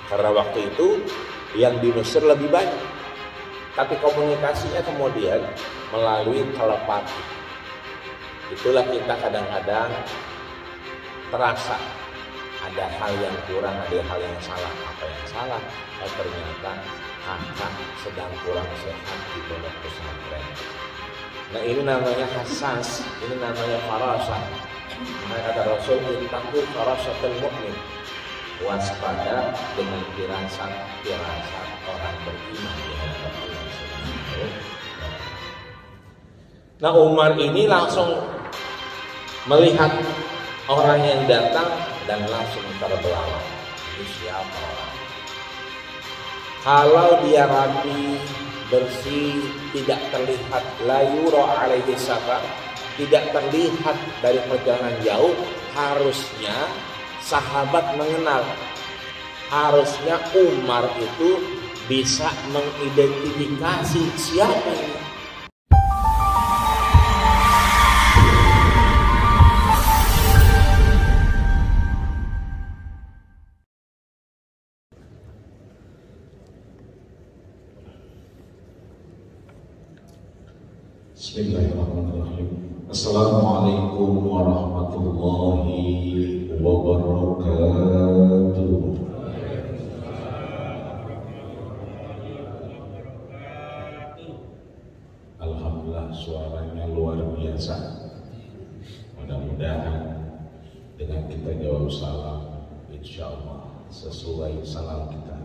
Karena waktu itu yang dinusur lebih banyak. Tapi komunikasinya kemudian melalui telepati. Itulah kita kadang-kadang terasa ada hal yang kurang, ada hal yang salah. Apa yang salah? Ternyata kakak sedang kurang sehat di pondok pesantren. Nah ini namanya hassas, ini namanya farasah. Maka kata Rasul, intaku farasatul mu'min. Waspada dengan firasat orang beriman di hadapan Allah Subhanahu wa ta'ala. Nah Umar ini langsung melihat orang yang datang dan langsung terbelalak. Ini siapa orang? Kalau dia rapi, bersih, tidak terlihat la yura alaihi safar, tidak terlihat dari perjalanan jauh, harusnya sahabat mengenal. Harusnya Umar itu bisa mengidentifikasi siapa ini. Bismillahirrahmanirrahim. Assalamualaikum warahmatullahi wabarakatuh. Alhamdulillah suaranya luar biasa. Mudah-mudahan dengan kita jawab salam, insya Allah sesuai salam kita.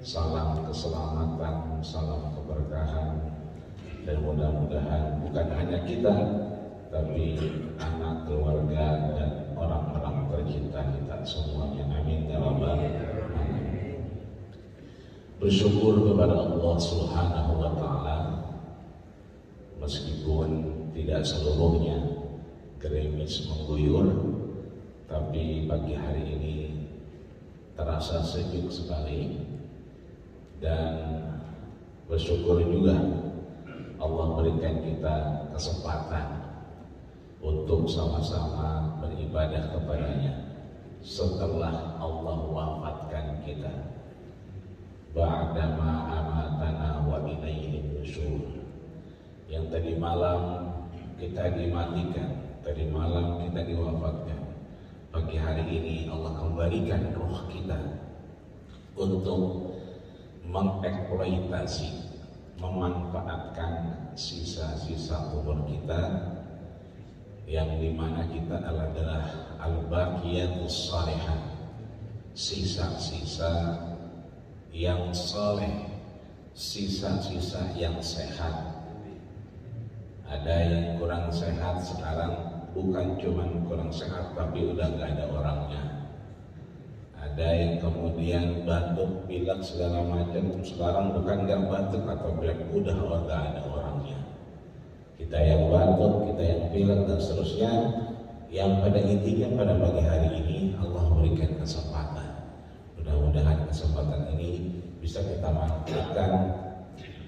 Salam keselamatan, salam keberkahan. Dan mudah-mudahan bukan hanya kita, tapi anak, keluarga, dan orang-orang tercinta kita semuanya. Amin ya rabbal alamin. Bersyukur kepada Allah Subhanahu wa ta'ala, meskipun tidak seluruhnya gerimis mengguyur, tapi pagi hari ini terasa sejuk sekali. Dan bersyukur juga Allah berikan kita kesempatan untuk sama-sama beribadah kepadanya setelah Allah wafatkan kita. Ba'dama amatana wa ilaihi nusyur. Yang tadi malam kita dimatikan, tadi malam kita diwafatkan. Pagi hari ini Allah kembalikan roh kita untuk mengeksploitasi, memanfaatkan sisa-sisa umur kita, yang dimana kita adalah al-baqiyatus salihah, sisa-sisa yang saleh, sisa-sisa yang sehat. Ada yang kurang sehat sekarang, bukan cuma kurang sehat tapi udah gak ada orangnya. Ada yang kemudian batuk, pilek segala macam, sekarang bukan gak batuk atau pilek, udah gak ada orangnya. Kita yang batuk, kita yang pilek dan seterusnya. Yang pada intinya pada pagi hari ini Allah berikan kesempatan. Mudah-mudahan kesempatan ini bisa kita manfaatkan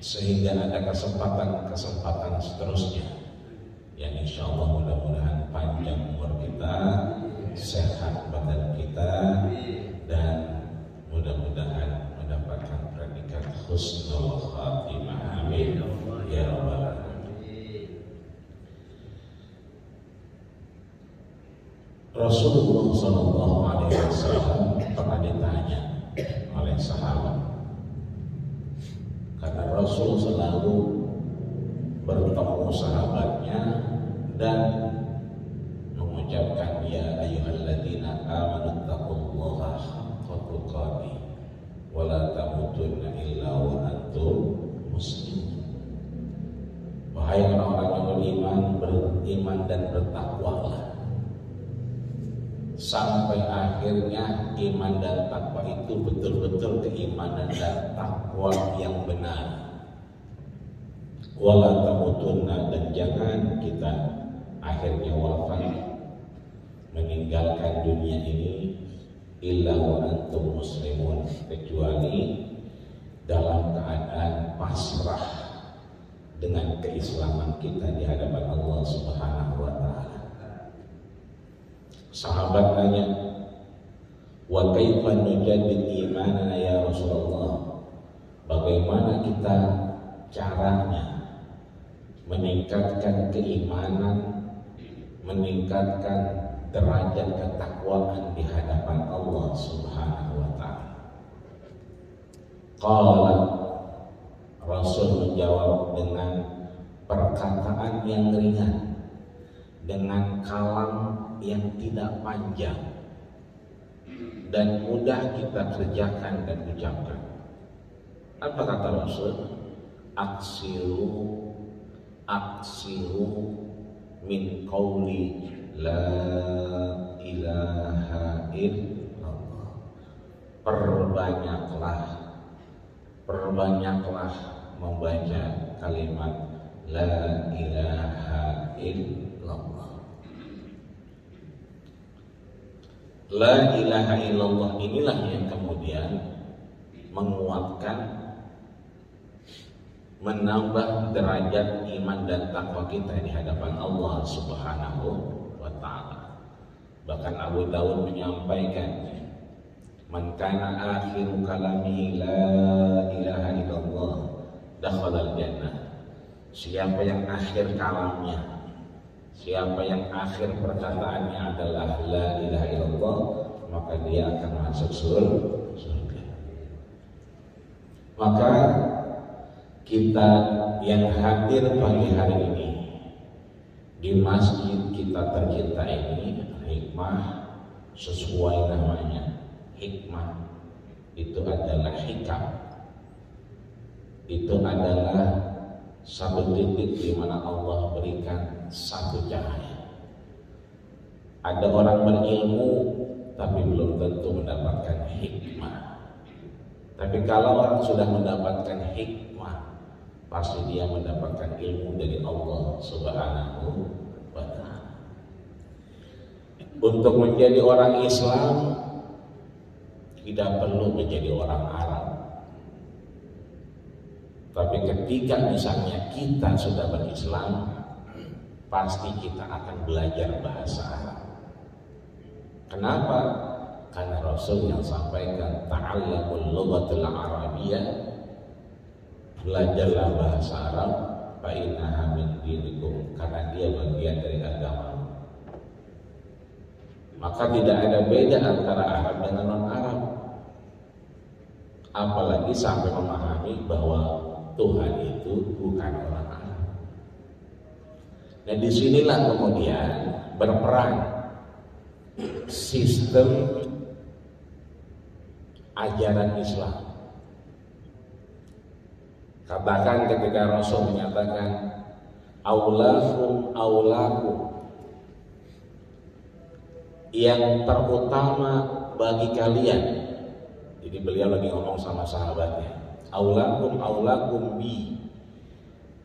sehingga ada kesempatan seterusnya yang insya Allah mudah-mudahan panjang umur kita, sehat badan kita, dan mudah-mudahan mendapatkan predikat husnul khatimah. Amin ya rabbal alamin. Rasulullah SAW pernah ditanya oleh sahabat, karena Rasul selalu bertemu sahabatnya dan mengucapkan ya ayyuhalladzina amanu taqullaha haqqa tuqatih wa la tamutunna illa wa antum muslimun. Wahai orang-orang yang beriman dan bertakwalah, sampai akhirnya iman dan takwa itu betul-betul keimanan dan takwa yang benar. Wala tamutunna, dan jangan kita akhirnya wafat meninggalkan dunia ini illa wa antum muslimun, kecuali dalam keadaan pasrah dengan keislaman kita di hadapan Allah Subhanahu wa ta'ala. Sahabat nanya, wa kaifa nujaddid bagaimana kita caranya meningkatkan keimanan, meningkatkan derajat ketakwaan di hadapan Allah Subhanahu wa taala. Qala, Rasul menjawab dengan perkataan yang ringan, dengan kalam yang tidak panjang dan mudah kita kerjakan dan ucapkan. Apa kata Rasul? Aksiru min qauli la ilaha illallah. Perbanyaklah membaca kalimat la ilaha illallah. La ilaha illallah inilah yang kemudian menguatkan, menambah derajat iman dan takwa kita di hadapan Allah Subhanahu wa taala. Bahkan Abu Dawud menyampaikan, man kana akhiru kalami la ilaha illallah dakhala al-jannah. Siapa yang akhir kalamnya, siapa yang akhir perkataannya adalah la ilaha illallah, maka dia akan masuk surga. Maka kita yang hadir pagi hari ini di masjid kita tercinta ini, hikmah sesuai namanya. Hikmah itu adalah hikam, itu adalah satu titik di mana Allah berikan satu cahaya. Ada orang berilmu tapi belum tentu mendapatkan hikmah. Tapi kalau orang sudah mendapatkan hikmah, pasti dia mendapatkan ilmu dari Allah Subhanahu wa ta'ala. Untuk menjadi orang Islam tidak perlu menjadi orang Arab. Tapi ketika misalnya kita sudah berislam, pasti kita akan belajar bahasa Arab. Kenapa? Karena Rasul yang sampaikan ta'allamul lughatul arabiyyah, belajarlah bahasa Arab, fa innaha min dinikum, karena dia bagian dari agama. Maka tidak ada beda antara Arab dengan non-Arab. Apalagi sampai memahami bahwa Tuhan itu bukan orang Arab. Dan disinilah kemudian berperan sistem ajaran Islam. Katakan ketika Rasul menyatakan aulakum, yang terutama bagi kalian. Jadi beliau lagi ngomong sama sahabatnya, aulakum bi,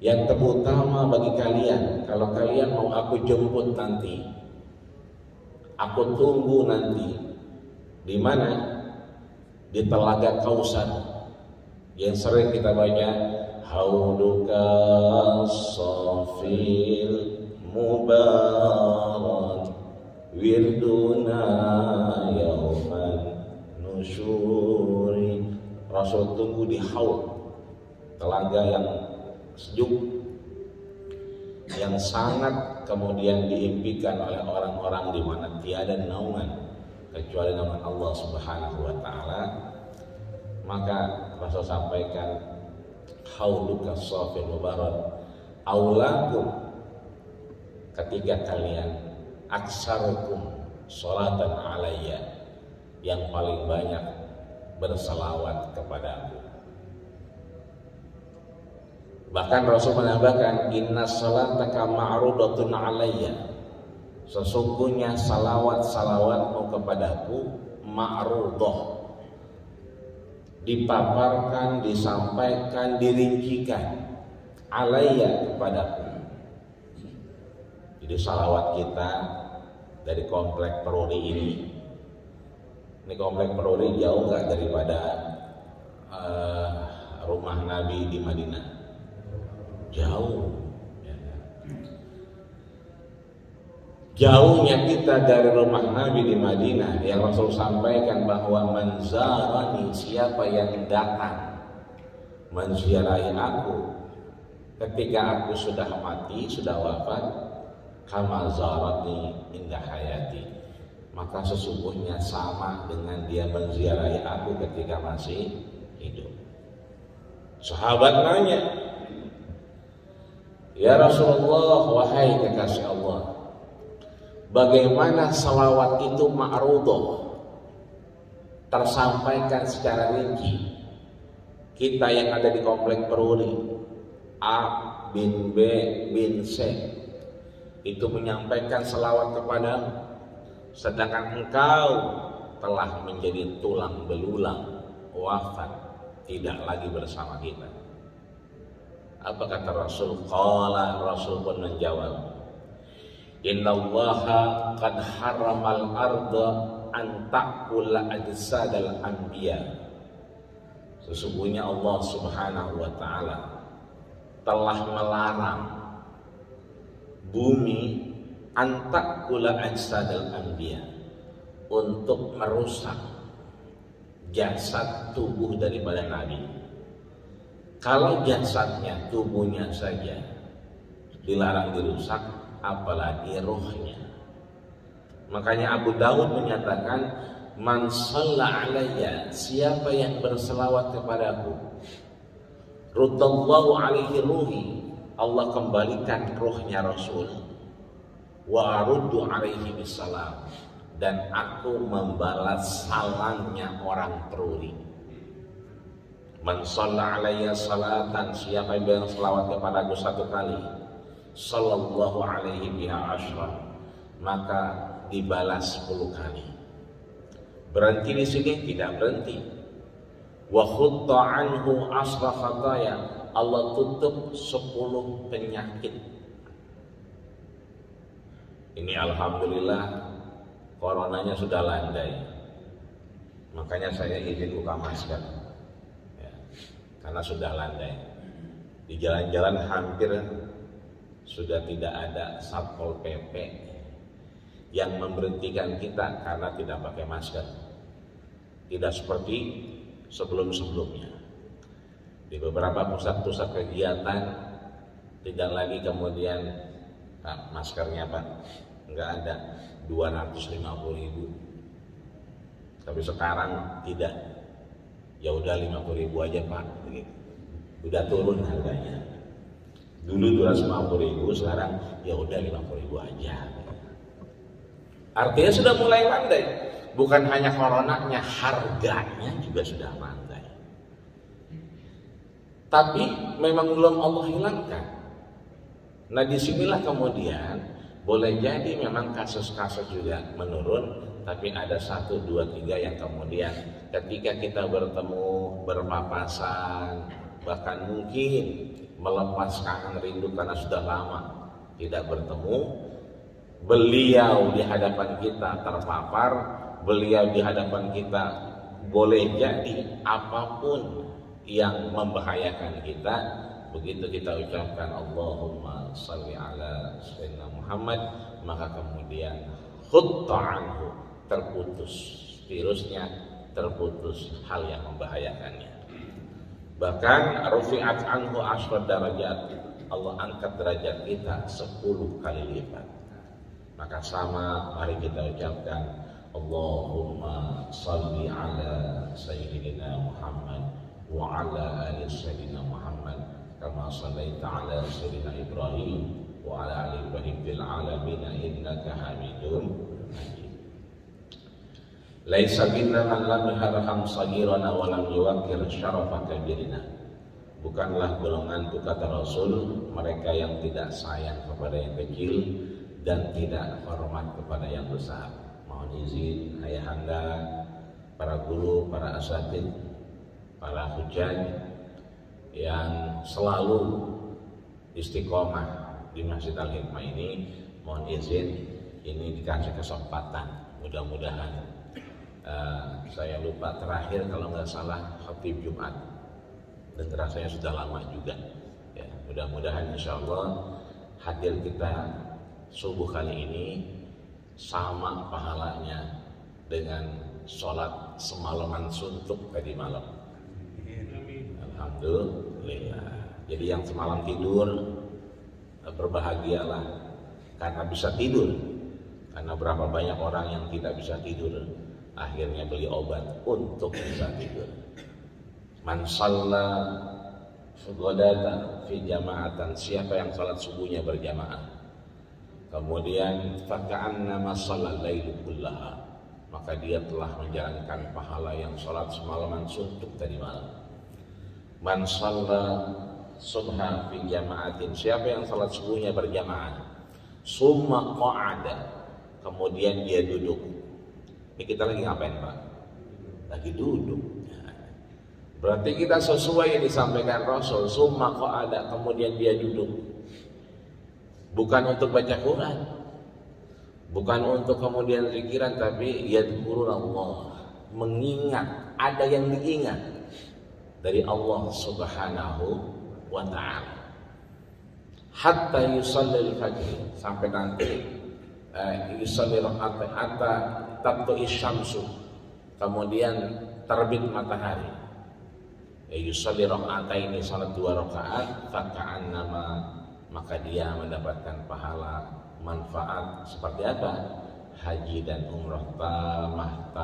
yang terutama bagi kalian. Kalau kalian mau aku jemput nanti, aku tunggu nanti di mana? Di Telaga Kausar yang sering kita baca, hauduka safil mubarak wirduna yauman nusyuri. Rasul tunggu di haud, telaga yang sejuk, yang sangat kemudian diimpikan oleh orang-orang di mana tiada naungan kecuali naungan Allah Subhanahu wa ta'ala. Maka Rasul sampaikan, hauduka safil mubarak aulakum, ketiga kalian, aksarukum sholatan alayya, yang paling banyak bersalawat kepada aku. Bahkan Rasul menambahkan, inna salataka ma'rudatun alayya, sesungguhnya salawatmu kepadaku ma'rudah, dipaparkan, disampaikan, dirincikan, alayya, kepadaku. Jadi salawat kita dari komplek Peruri ini komplek Peruri jauh gak daripada rumah Nabi di Madinah? Jauh. Jauhnya kita dari rumah Nabi di Madinah, yang Rasul sampaikan bahwa manzarani, siapa yang datang menziarahi aku ketika aku sudah mati, sudah wafat, kama zarani indah hayati, maka sesungguhnya sama dengan dia menziarahi aku ketika masih hidup. Sahabat nanya, ya Rasulullah, wahai kekasih Allah, bagaimana salawat itu ma'rudoh, tersampaikan secara rinci? Kita yang ada di komplek Peruli, A bin B bin C itu menyampaikan salawat kepadamu, sedangkan engkau telah menjadi tulang belulang, wafat, tidak lagi bersama kita. Apa kata Rasul? Qala, Rasul pun menjawab, innallaha qad haramal arda an ta'kula ajsadal anbiya. Sesungguhnya Allah Subhanahu wa ta'ala telah melarang bumi an ta'kula ajsadal anbiya, untuk merusak jasad tubuh daripada Nabi. Kalau jasadnya, tubuhnya saja dilarang dirusak, apalagi rohnya. Makanya Abu Dawud menyatakan, man shalla alayya, siapa yang berselawat kepadaku, ruddallahu alaihi ruhi, Allah kembalikan rohnya Rasul, wa aruddu alaihi bisalam, dan aku membalas salamnya orang Peruli. Man shalla alayya salatan, siapa yang berselawat kepadaku satu kali, sallallahu alaihi biha asyra, maka dibalas 10 kali. Berhenti di sini? Tidak berhenti. Wa khutta anhu asra khataya, Allah tutup 10 penyakit. Ini alhamdulillah coronanya sudah landai. Makanya saya izin buka masker ya, karena sudah landai. Di jalan-jalan hampir sudah tidak ada Satpol PP yang memberhentikan kita karena tidak pakai masker. Tidak seperti sebelum-sebelumnya. Di beberapa pusat-pusat kegiatan tidak lagi kemudian maskernya Pak, enggak ada, 250.000. Tapi sekarang tidak. Ya udah 50.000 aja Pak, begitu. Udah turun harganya. Dulu 250.000, sekarang ya udah 50.000 aja. Artinya sudah mulai landai. Bukan hanya coronanya, harganya juga sudah landai. Tapi memang belum Allah hilangkan. Nah disinilah kemudian boleh jadi memang kasus-kasus juga menurun, tapi ada 1, 2, 3 yang kemudian ketika kita bertemu, berpapasan, bahkan mungkin melepas kangen rindu karena sudah lama tidak bertemu, beliau di hadapan kita terpapar, beliau di hadapan kita boleh jadi apapun yang membahayakan kita. Begitu kita ucapkan Allahumma shalli ala sayyidina Muhammad, maka kemudian khutta anhu, terputus virusnya, terputus hal yang membahayakannya. Bahkan rufi'at anhu asyra darajat, Allah angkat derajat kita 10 kali lipat. Maka sama, mari kita ucapkan Allahumma salli ala sayyidina Muhammad wa ala ali sayyidina Muhammad kama sallaita ala sayyidina Ibrahim wa ala ali Ibrahim fil alamin innaka Hamidum Majid. Laisa minna man lam yarham saghirana wa lam yuwaqqir syarafa kabirina. Bukanlah golonganku, kata Rasul, mereka yang tidak sayang kepada yang kecil dan tidak hormat kepada yang besar. Mohon izin ayahanda, para guru, para asatid, para hujjaj yang selalu istiqomah di Masjid Al-Hikmah ini, mohon izin ini dikasih kesempatan. Mudah-mudahan saya lupa terakhir kalau nggak salah khatib Jumat, dan rasanya sudah lama juga ya. Mudah-mudahan insya Allah hadir kita subuh kali ini sama pahalanya dengan sholat semalaman suntuk tadi malam. Alhamdulillah. Jadi yang semalam tidur berbahagialah karena bisa tidur. Karena berapa banyak orang yang tidak bisa tidur, akhirnya beli obat untuk bisa tidur. Man shalla ghadatan fi jama'atan, siapa yang salat subuhnya berjamaah, kemudian faka'annama shallal lailu kullaha, maka dia telah menjalankan pahala yang salat semalaman suntuk tadi malam. Man shalla subha fi jama'atin, siapa yang salat subuhnya berjamaah, summa qa'ada, kemudian dia duduk. Ini kita lagi ngapain, Pak? Lagi duduk. Berarti kita sesuai yang disampaikan Rasul, summa qa'ada, kemudian dia duduk. Bukan untuk baca Quran, bukan untuk kemudian zikiran, tapi yadhkurullah, mengingat, ada yang diingat dari Allah Subhanahu wa ta'ala. Hatta yusallil fajr, sampai nanti yusalli raka'at hatta tatlu'i syamsu, kemudian terbit matahari. Yusalli raka'ataini, salat 2 rakaat, faka'annama, maka dia mendapatkan pahala manfaat seperti apa? Haji dan umrah tamah.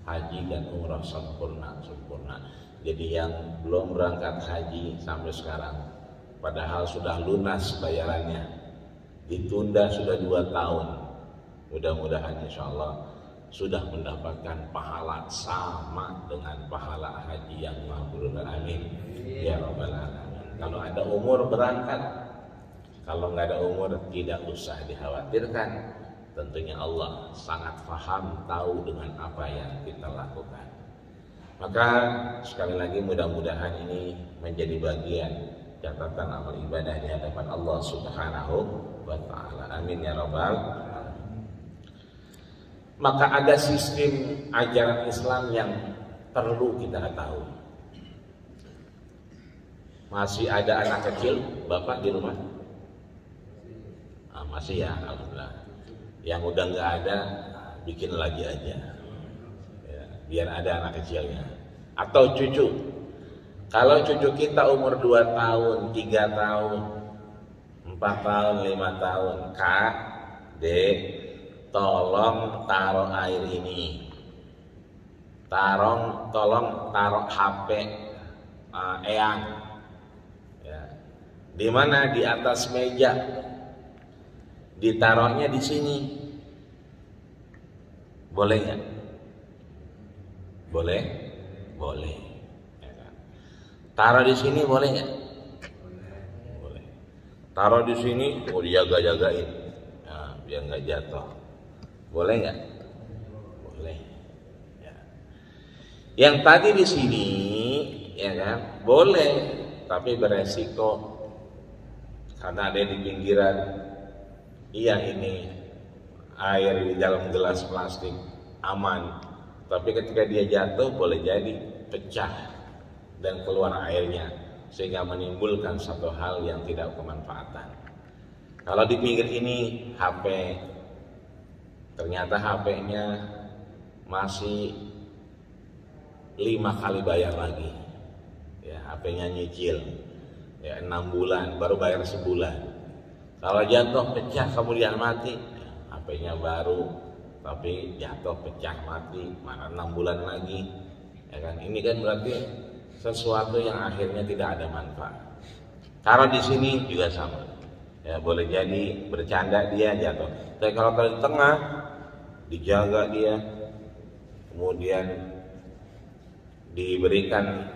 Haji dan umrah sempurna. Jadi yang belum berangkat haji sampai sekarang, padahal sudah lunas bayarannya, ditunda sudah 2 tahun, mudah-mudahan insyaallah sudah mendapatkan pahala sama dengan pahala haji yang mabrur. Amin ya rabbal alamin. Kalau ada umur berangkat, kalau nggak ada umur tidak usah dikhawatirkan. Tentunya Allah sangat paham, tahu dengan apa yang kita lakukan. Maka sekali lagi mudah-mudahan ini menjadi bagian catatan amal ibadah di hadapan Allah Subhanahu wa ta'ala. Amin ya rabbal alamin. Maka ada sistem ajaran Islam yang perlu kita tahu. Masih ada anak kecil, Bapak di rumah? Masih ya, alhamdulillah. Yang udah nggak ada, bikin lagi aja, ya, biar ada anak kecilnya. Atau cucu. Kalau cucu kita umur 2 tahun, 3 tahun, 4 tahun, 5 tahun, Kak, Dek, tolong taruh air ini, tolong taruh HP Eyang, ya. Di mana? Di atas meja, ditaruhnya di sini, boleh nggak? Boleh. Ya kan? Taruh di sini boleh nggak? Boleh. Taruh di sini, dijaga-jagain, ya, biar nggak jatuh. Boleh nggak? Boleh. Ya. Yang tadi di sini, ya kan, boleh, tapi beresiko karena ada di pinggiran. Iya, ini air di dalam gelas plastik aman, tapi ketika dia jatuh boleh jadi pecah dan keluar airnya, sehingga menimbulkan satu hal yang tidak bermanfaatan. Kalau di pinggir ini HP, ternyata HP-nya masih 5 kali bayar lagi, ya, HP-nya nyicil, ya, 6 bulan baru bayar sebulan. Kalau jatuh pecah kemudian mati, ya, HP-nya baru tapi jatuh pecah mati, mana 6 bulan lagi, ya kan? Ini kan berarti sesuatu yang akhirnya tidak ada manfaat. Taruh di sini juga sama, ya, boleh jadi bercanda dia jatuh. Tapi kalau di tengah, dijaga dia, kemudian diberikan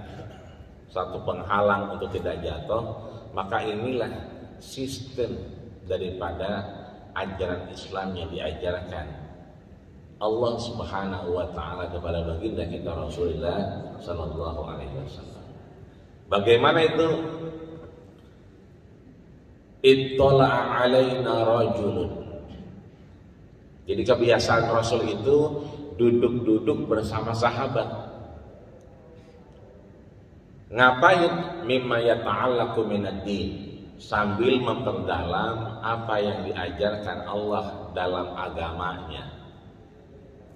satu penghalang untuk tidak jatuh, maka inilah sistem daripada ajaran Islam yang diajarkan Allah Subhanahu wa ta'ala kepada baginda kita Rasulullah sallallahu alaihi wasallam. Bagaimana itu? Ittala'a alaina rajulun. Jadi kebiasaan Rasul itu duduk-duduk bersama sahabat. Ngapain? Mimma yata'allaqu minad-din, sambil memperdalam apa yang diajarkan Allah dalam agamanya,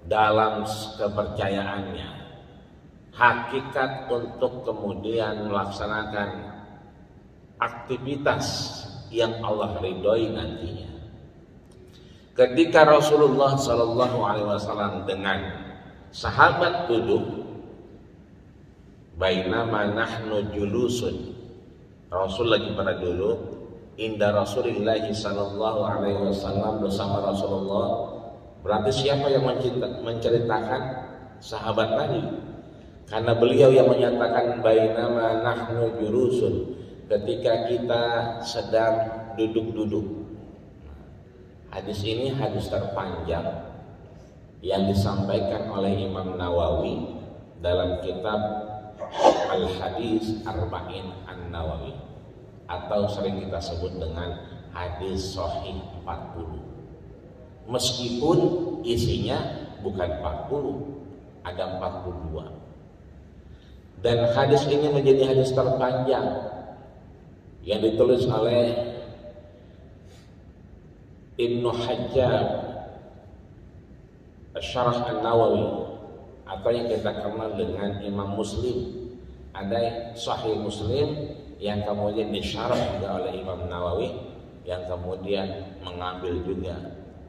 dalam kepercayaannya. hakikat untuk kemudian melaksanakan aktivitas yang Allah ridhoi nantinya. Ketika Rasulullah Shallallahu Alaihi Wasallam dengan sahabat duduk, bainama nahnu julusun, Rasul lagi pada duduk, inda Rasulillah Shallallahu Alaihi Wasallam, bersama Rasulullah. Berarti siapa yang menceritakan? Sahabat tadi. Karena beliau yang menyatakan bainama nahnu julusun, ketika kita sedang duduk-duduk. Hadis ini hadis terpanjang yang disampaikan oleh Imam Nawawi dalam kitab Al-Hadis Arba'in An-Nawawi, atau sering kita sebut dengan hadis Sahih 40. Meskipun isinya bukan 40, ada 42. Dan hadis ini menjadi hadis terpanjang yang ditulis oleh Ibnu Hajjaj Syarah An-Nawawi, atau yang kita kenal dengan Imam Muslim. Ada Sahih Muslim yang kemudian disyarah juga oleh Imam Nawawi, yang kemudian mengambil juga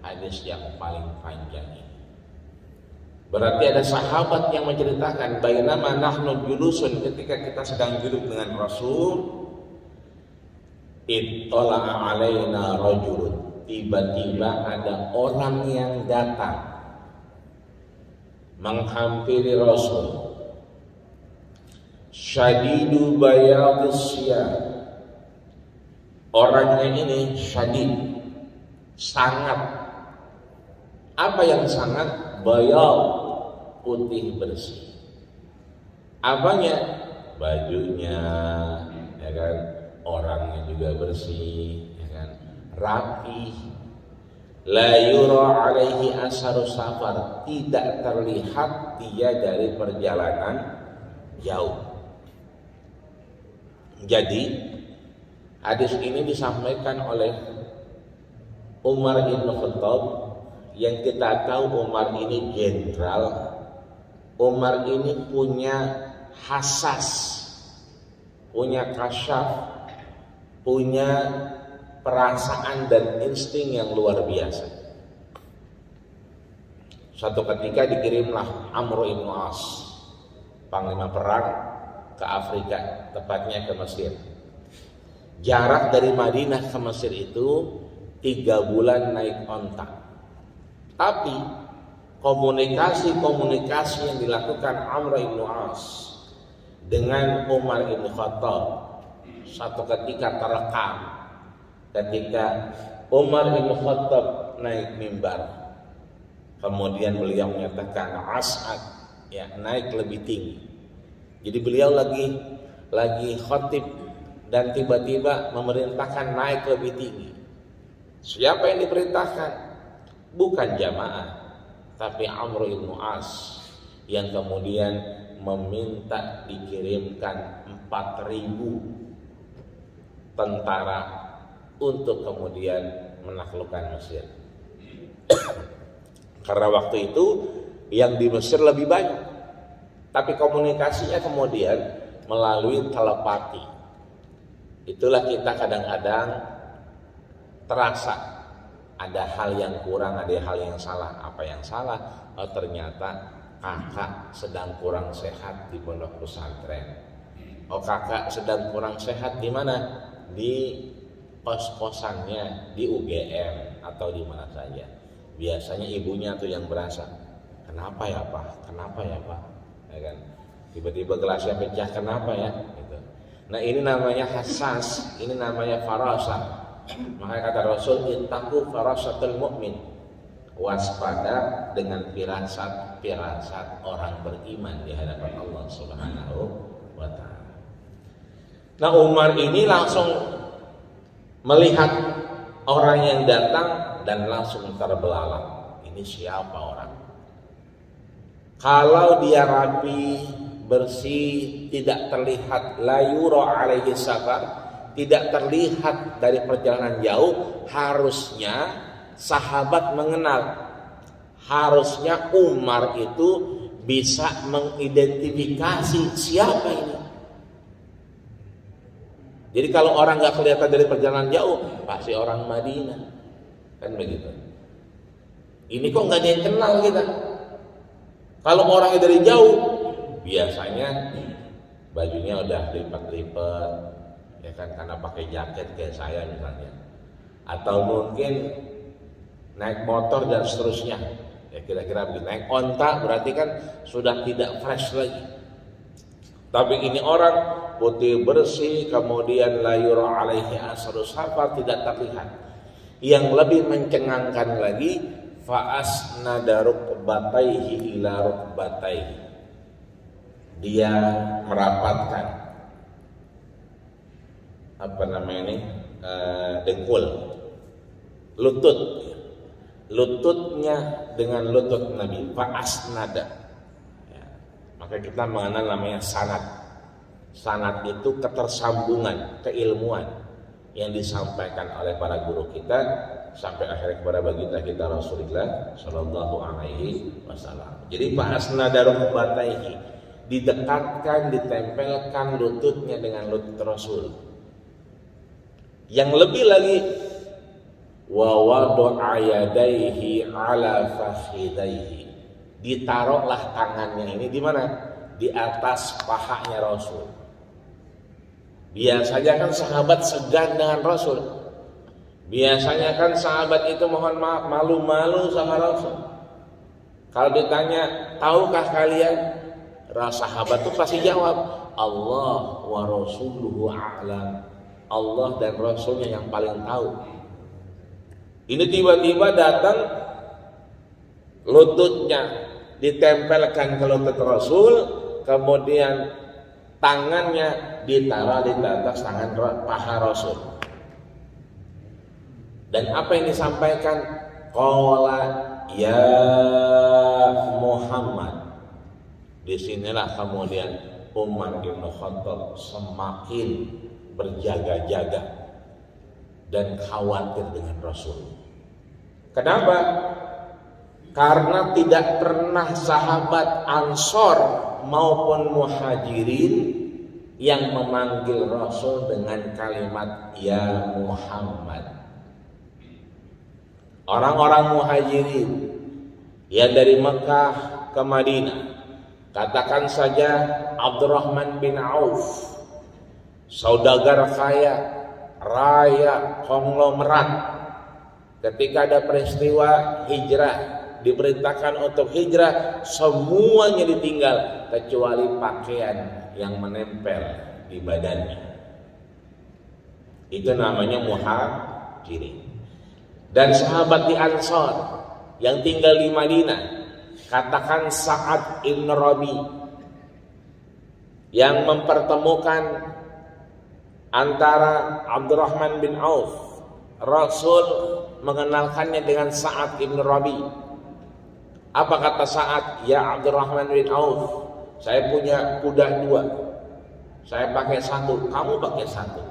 hadis yang paling panjang ini. Berarti ada sahabat yang menceritakan bainama nahnu julusun, ketika kita sedang duduk dengan Rasul, ittala'a alaina rajulun, tiba-tiba ada orang yang datang menghampiri Rasul, syadidu bayadis siyab, orangnya ini syadid, sangat. Apa yang sangat? Bayad, putih bersih. Apanya? Bajunya, ya kan? Orangnya juga bersih, ya kan? Rapi. La yura alaihi asaru safar, tidak terlihat dia dari perjalanan jauh. Jadi hadis ini disampaikan oleh Umar bin Khattab, yang kita tahu Umar ini jenderal. Umar ini punya hasas, punya kasyaf, punya perasaan dan insting yang luar biasa. Suatu ketika dikirimlah Amr ibn As, panglima perang, ke Afrika, tepatnya ke Mesir. Jarak dari Madinah ke Mesir itu 3 bulan naik onta. Tapi komunikasi yang dilakukan Amr ibn As dengan Umar ibn Khattab satu ketika terekam ketika Umar ibn Khattab naik mimbar. Kemudian beliau menyatakan as'ad, ya, naik lebih tinggi. Jadi beliau lagi khotib dan tiba-tiba memerintahkan naik lebih tinggi. Siapa yang diperintahkan? Bukan jamaah, tapi Amr ibn As, yang kemudian meminta dikirimkan 4.000 tentara untuk kemudian menaklukkan Mesir. Karena waktu itu yang di Mesir lebih banyak, tapi komunikasinya kemudian melalui telepati. Itulah kita kadang-kadang terasa ada hal yang kurang, ada hal yang salah. Apa yang salah? Oh, ternyata kakak sedang kurang sehat di pondok pesantren. Oh, kakak sedang kurang sehat di mana? Di kos-kosannya, di UGM atau di mana saja. Biasanya ibunya tuh yang berasa, kenapa ya Pak? Kenapa ya Pak? Ya kan? Tiba-tiba gelasnya pecah, kenapa ya? Gitu. Nah, ini namanya hassas, ini namanya farasah. Maka kata Rasul, ittaqu farasatul mu'min, waspada dengan firasat orang beriman di hadapan Allah Subhanahu wa ta'ala. Nah, Umar ini langsung melihat orang yang datang dan langsung terbelalak. Ini siapa orang? Kalau dia rapi, bersih, tidak terlihat, la yura alaihi safar, tidak terlihat dari perjalanan jauh, harusnya sahabat mengenal. Harusnya Umar itu bisa mengidentifikasi siapa ini. Jadi kalau orang nggak kelihatan dari perjalanan jauh, pasti orang Madinah, kan begitu. Ini kok nggak ada yang kenal kita. Kalau orangnya dari jauh, biasanya bajunya udah lipat-lipat, ya kan, karena pakai jaket kayak saya misalnya, atau mungkin naik motor dan seterusnya, ya kira-kira begitu. Naik onta berarti kan sudah tidak fresh lagi. Tapi ini orang putih bersih, kemudian la yura alaihi asru safar, tidak terlihat. Yang lebih mencengangkan lagi, fa asnada rukbataihi ila rukbataihi, dia merapatkan apa namanya ini, dengkul, lututnya dengan lutut Nabi, fa asnada. Maka kita mengenal namanya sanad. Sanad itu ketersambungan, keilmuan yang disampaikan oleh para guru kita sampai akhirnya kepada baginda kita Rasulullah Shallallahu Alaihi Wasallam. Jadi Pak Asnada rukbataihi, didekatkan, ditempelkan lututnya dengan lutut Rasul. Yang lebih lagi, wa wada'a yadaihi ala fakhidaihi, ditaruhlah tangannya ini di mana? Di atas pahanya Rasul. Biasanya kan sahabat segan dengan Rasul. Biasanya kan sahabat itu mohon maaf malu-malu sama Rasul. Kalau ditanya, tahukah kalian? Sahabat itu pasti jawab, Allah wa rasuluhu a'lam. Allah dan Rasulnya yang paling tahu. Ini tiba-tiba datang, lututnya ditempelkan ke lutut Rasul, kemudian tangannya ditaruh di atas tangan paha Rasul. Dan apa yang disampaikan? Qala ya Muhammad. Disinilah kemudian Umar bin Khattab semakin berjaga-jaga dan khawatir dengan Rasul. Kenapa? Karena tidak pernah sahabat Ansor maupun Muhajirin yang memanggil Rasul dengan kalimat ya Muhammad. Orang-orang Muhajirin yang dari Mekah ke Madinah, katakan saja Abdurrahman bin Auf, saudagar kaya, raya, konglomerat, ketika ada peristiwa hijrah, diperintahkan untuk hijrah, semuanya ditinggal kecuali pakaian yang menempel di badannya. Itu namanya Muhajirin. Dan sahabat di Ansor yang tinggal di Madinah, katakan Sa'ad ibn Rabi, yang mempertemukan antara Abdurrahman bin Auf. Rasul mengenalkannya dengan Sa'ad ibn Rabi. Apa kata Sa'ad? Ya Abdurrahman bin Auf, saya punya kuda 2, saya pakai 1, kamu pakai 1.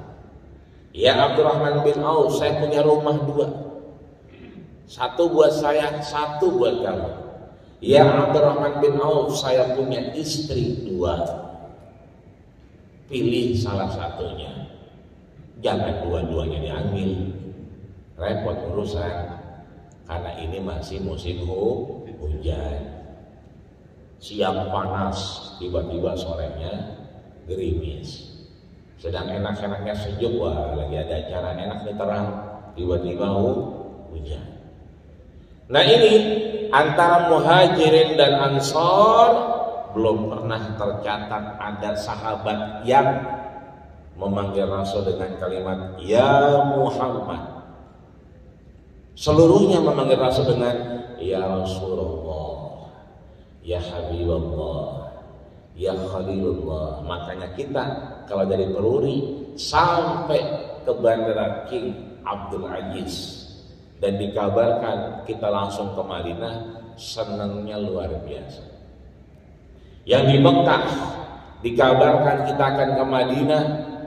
Ya Abdurrahman bin Auf, saya punya rumah 2, 1 buat saya, 1 buat kamu. Ya Abdurrahman bin Auf, saya punya istri 2, pilih salah satunya, jangan dua-duanya diambil, repot urusan, karena ini masih musim hujan, siang panas, tiba-tiba sorenya gerimis, sedang enak-enaknya sejuk, wah lagi ada acara enak nih terang, tiba-tiba hujan. Nah ini antara Muhajirin dan Ansor belum pernah tercatat ada sahabat yang memanggil Rasul dengan kalimat ya Muhammad. Seluruhnya memanggil Rasul dengan ya Rasulullah, ya Habibullah, ya Khalilullah. Makanya kita kalau dari Peruri sampai ke Bandara King Abdul Aziz dan dikabarkan kita langsung ke Madinah, senangnya luar biasa. Yang di Mekah dikabarkan kita akan ke Madinah,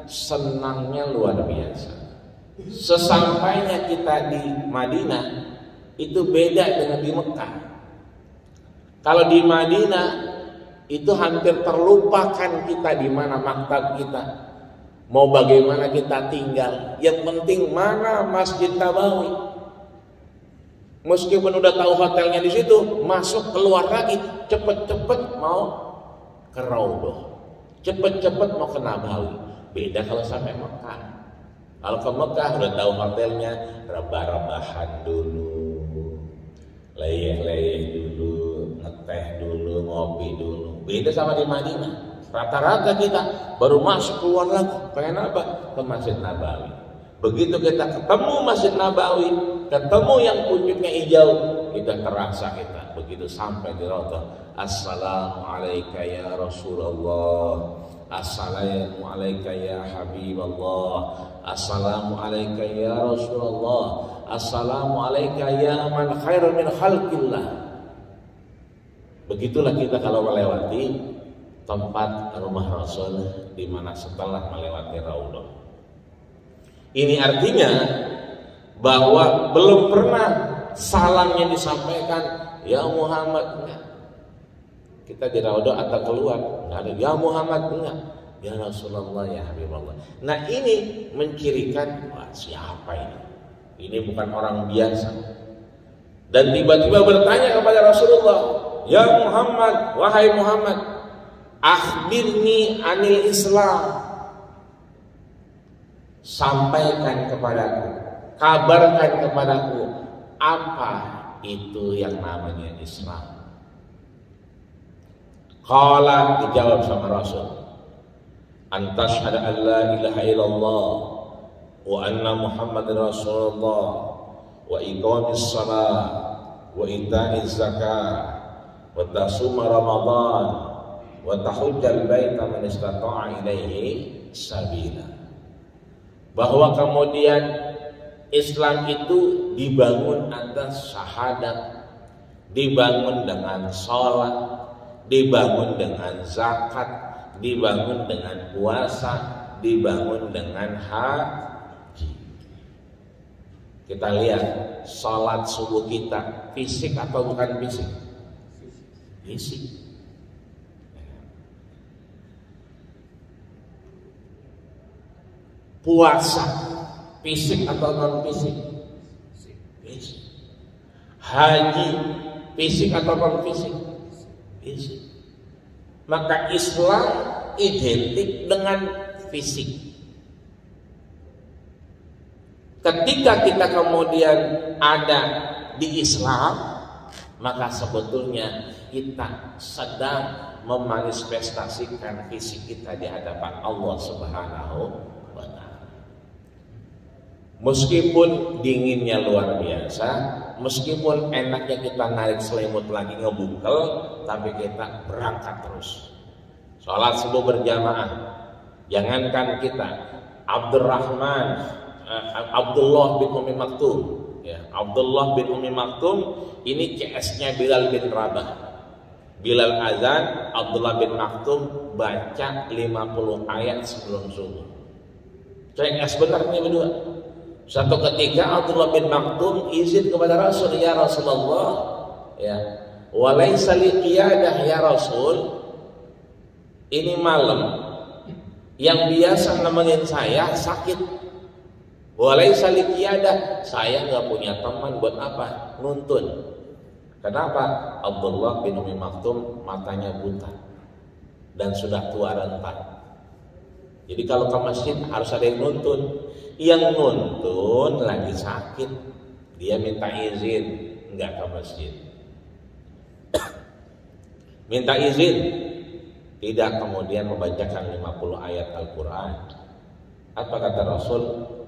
senangnya luar biasa. Sesampainya kita di Madinah itu beda dengan di Mekah. Kalau di Madinah itu hampir terlupakan kita di mana maktab kita, mau bagaimana kita tinggal. Yang penting mana Masjid Nabawi. Meskipun udah tahu hotelnya di situ, masuk keluar lagi, cepet-cepet mau ke Raudhah, cepet-cepet mau ke Nabawi. Beda kalau sampai Mekah. Kalau ke Mekah udah tahu hotelnya, rebah-rebahan dulu, leyeh-leyeh dulu, ngeteh dulu, ngopi dulu. Beda sama di Madinah. Rata-rata kita baru masuk keluar lagi. Pengen apa? Ke Masjid Nabawi. Begitu kita ketemu Masjid Nabawi, ketemu yang puncaknya hijau, kita terasa kita. Begitu sampai di Raudhah, Assalamualaikum ya Rasulullah, Assalamualaikum ya Habiballah, Assalamualaikum ya Rasulullah, Assalamualaikum ya man khair min khalqillah. Begitulah kita kalau melewati tempat rumah Rasul, di mana setelah melewati Raudhah. Ini artinya bahwa belum pernah salamnya disampaikan ya Muhammad, enggak. Kita di Raudhah atau keluar enggak ada ya Muhammad, enggak, ya Rasulullah, ya Habibullah. Nah ini mencirikan, wah siapa ini? Ini bukan orang biasa. Dan tiba-tiba bertanya kepada Rasulullah, ya Muhammad, wahai Muhammad, akhbirni anil Islam, sampaikan kepadaku, kabarkan kepadaku apa itu yang namanya Islam. Qala, dijawab sama Rasul, antashhadu an la ilaha illallah wa anna Muhammadar Rasulullah wa iqamis shalah wa ita'iz zakah wa tasuma Ramadan wa tahujjal baita man istata'a ilaihi sabila. Bahwa kemudian Islam itu dibangun atas syahadat, dibangun dengan sholat, dibangun dengan zakat, dibangun dengan puasa, dibangun dengan haji. Kita lihat sholat subuh kita fisik atau bukan fisik? Fisik. Puasa fisik atau non fisik? Fisik. Haji fisik atau non fisik? Fisik. Maka Islam identik dengan fisik. Ketika kita kemudian ada di Islam, maka sebetulnya kita sedang memanifestasikan fisik kita di hadapan Allah Subhanahu wa Ta'ala. Meskipun dinginnya luar biasa, meskipun enaknya kita narik selimut lagi ngebukel, tapi kita berangkat terus. Sholat subuh berjamaah. Jangankan kita, Abdullah bin Umi Maktum, ya, Abdullah bin Umi Maktum ini CS-nya Bilal bin Rabah. Bilal azan, Abdullah bin Maktum baca 50 ayat sebelum subuh. CS benar nih berdua. Satu ketika Abdullah bin Maktum izin kepada Rasul, ya Rasulullah, ya, walaysa li qiyadah ya Rasul, ini malam yang biasa nemenin saya sakit. Walaysa li qiyadah, saya nggak punya teman buat apa? Nuntun. Kenapa? Abdullah bin Umi Maktum matanya buta dan sudah tua renta. Jadi kalau ke masjid harus ada yang nuntun. Yang nuntun lagi sakit, dia minta izin enggak ke masjid. Minta izin, tidak kemudian membacakan 50 ayat Al-Quran. Apa kata Rasul?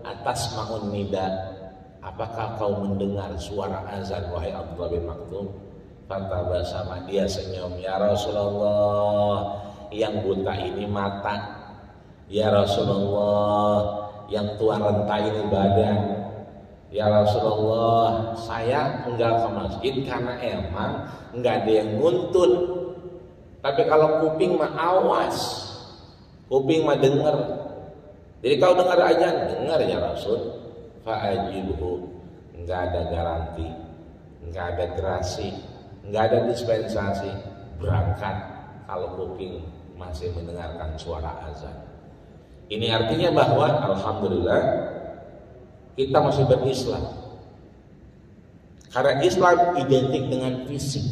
Atas ma'un nida, apakah kau mendengar suara azan wahai Abdullah bin Maktum? Kata bersama dia senyum, ya Rasulullah, yang buta ini mata, ya Rasulullah, yang tua renta ini badan, ya Rasulullah, saya enggak ke masjid karena emang enggak ada yang nuntun. Tapi kalau kuping mah awas, kuping mah dengar. Jadi kau dengar aja, dengar ya Rasul. Fa'ajibhu, enggak ada garansi, enggak ada gerasi, enggak ada dispensasi, berangkat kalau kuping masih mendengarkan suara azan. Ini artinya bahwa alhamdulillah kita masih berislam. Karena Islam identik dengan fisik.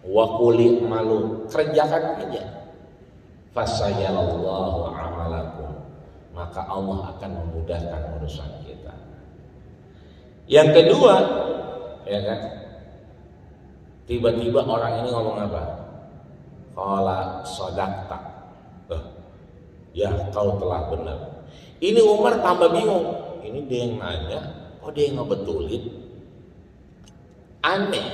Wa quli malu, kerjakan aja. Fasayallahu amalakum, maka Allah akan memudahkan urusan kita. Yang kedua, ya kan? Tiba-tiba orang ini ngomong apa? Qala shadaqta. Ya, kau telah benar. Ini Umar tambah bingung. Ini dia yang nanya, dia yang ngebetulin. Aneh.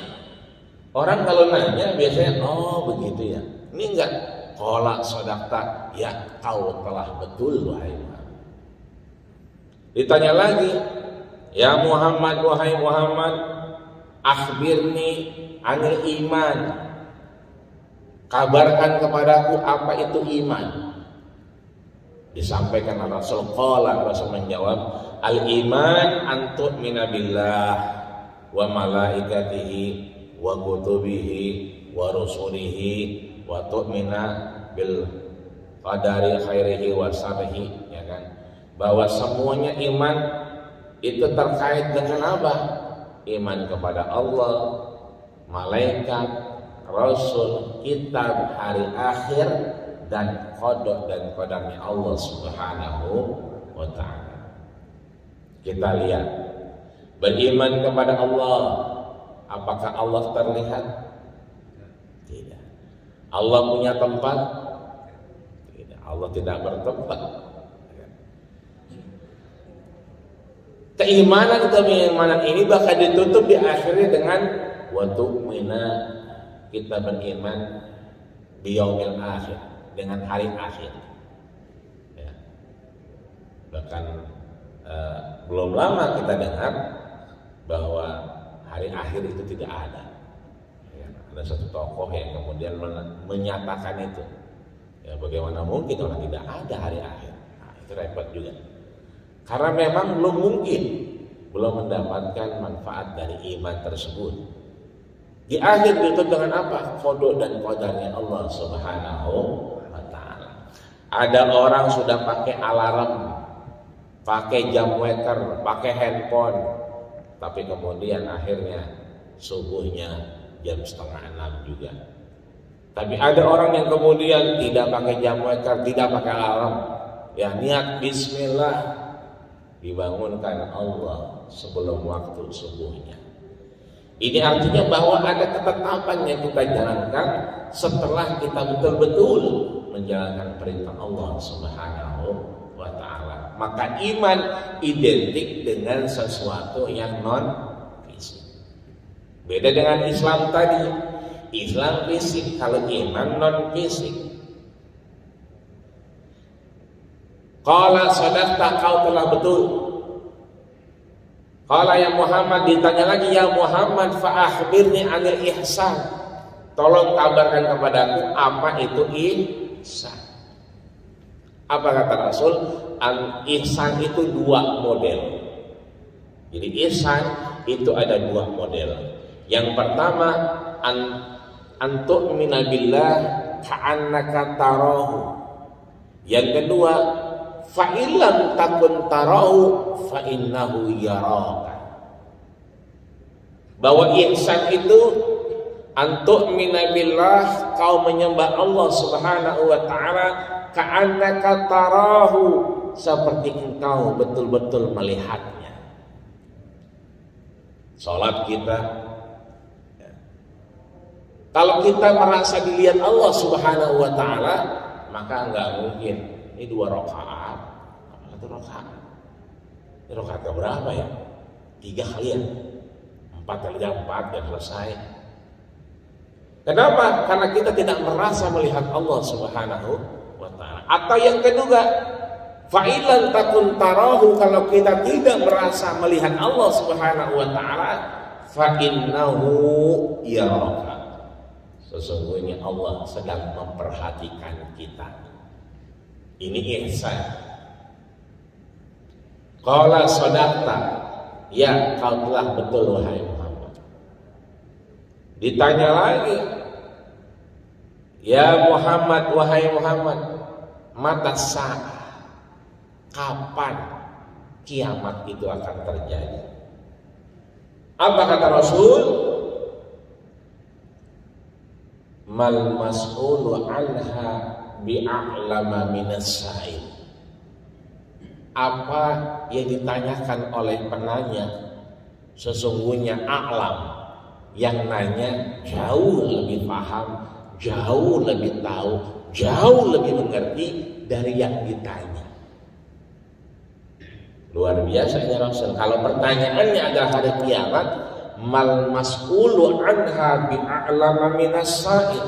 Orang kalau nanya biasanya, begitu ya. Ini enggak. Qala shadaqta. Ya, kau telah betul wahai Muhammad. Ditanya lagi, ya Muhammad, wahai Muhammad, akhbirni anil iman. Kabarkan kepadaku apa itu iman. Disampaikan Rasul, Rasul menjawab, al-iman antu minabillah wa malaikatihi wa kutubihi wa rusulihi wa tu'mina bil qadari khairihi wa syarrihi, ya kan? Bahwa semuanya iman itu terkait dengan apa? Iman kepada Allah, malaikat, Rasul, kitab, hari akhir, dan qada dan qadarnya Allah Subhanahu wa ta'ala. Kita lihat, beriman kepada Allah, apakah Allah terlihat? Tidak. Allah punya tempat? Tidak. Allah tidak bertempat. Keimanan ini bahkan ditutup di akhirnya dengan wa tu'mina, kita beriman biyaumil akhir, dengan hari akhir. Ya. Bahkan belum lama kita dengar bahwa hari akhir itu tidak ada. Ya, ada satu tokoh yang kemudian menyatakan itu. Ya, bagaimana mungkin orang tidak ada hari akhir? Nah, itu repot juga. Karena memang belum mungkin, belum mendapatkan manfaat dari iman tersebut. Di akhir ditutup dengan apa? Qada dan qadarnya Allah Subhanahu wa ta'ala. Ada orang sudah pakai alarm, pakai jam waker, pakai handphone, tapi kemudian akhirnya subuhnya jam 5:30 juga. Tapi ada orang yang kemudian tidak pakai jam waker, tidak pakai alarm, ya niat bismillah, dibangunkan Allah sebelum waktu subuhnya. Ini artinya bahwa ada ketetapan yang kita jalankan setelah kita betul-betul menjalankan perintah Allah Subhanahu wa ta'ala. Maka iman identik dengan sesuatu yang non fisik. Beda dengan Islam tadi. Islam fisik, kalau iman non fisik. Qala shadaqta, kau telah betul. Qala ya Muhammad, ditanya lagi, ya Muhammad fa akhbirni anil ihsan. Tolong kabarkan kepadaku apa itu ihsan. Apa kata Rasul? Ihsan itu dua model. Jadi ihsan itu ada dua model. Yang pertama, antu'mina billah ka'annaka tarahu. Yang kedua, fa illam takun tarahu fa innahu yaraka. Bahwa ihsan itu antu'mina billah, kau menyembah Allah Subhanahu wa ta'ala ka'annaka tarahu, seperti engkau betul-betul melihatnya. Salat kita, kalau kita merasa dilihat Allah Subhanahu wa ta'ala, maka enggak mungkin ini 2 rakaat. 1 rakaat. Ini rakaat berapa ya? 3 kali ya? 4 kali 4 dan selesai. Kenapa? Karena kita tidak merasa melihat Allah Subhanahu wa ta'ala. Atau yang kedua, fa'ilan takun tarahu, kalau kita tidak merasa melihat Allah Subhanahu wa ta'ala, fa'innahu yaraka. Sesungguhnya Allah sedang memperhatikan kita. Ini ihsan. Qala shadaqta, ya kau telah betul wahai Muhammad. Ditanya lagi, ya Muhammad, wahai Muhammad, mata sa'ah, kapan kiamat itu akan terjadi? Apa kata Rasul? Mal mas'ulu anha bi'a'lama minas sa'il. Apa yang ditanyakan oleh penanya sesungguhnya a'lam, yang nanya jauh lebih paham, jauh lebih tahu, jauh lebih mengerti dari yang ditanya. Luar biasanya Rasul. Kalau pertanyaannya adalah hari kiamat, mal mas'ulu anha bi'a'lama minas sa'il.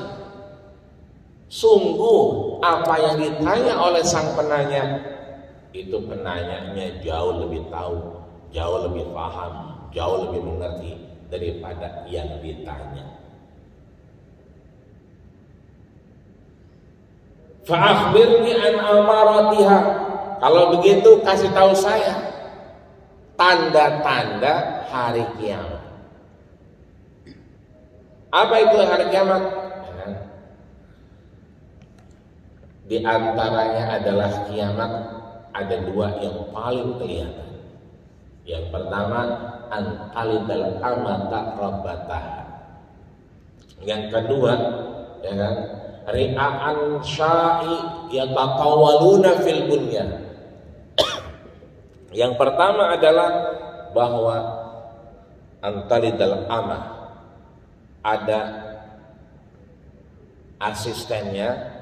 Sungguh apa yang ditanya oleh sang penanya, itu penanyanya jauh lebih tahu, jauh lebih paham, jauh lebih mengerti daripada yang ditanya. Fa'akhbirni an amaratiha. Kalau begitu kasih tahu saya tanda-tanda hari kiamat. Apa itu hari kiamat? Di antaranya adalah kiamat ada dua yang paling kelihatan. Yang pertama, antalidal amata rabbatah. Yang kedua, ya kan, ri'a'an sya'i yatatawaluna fil bunyan. Yang pertama adalah bahwa antalidal amah, ada asistennya,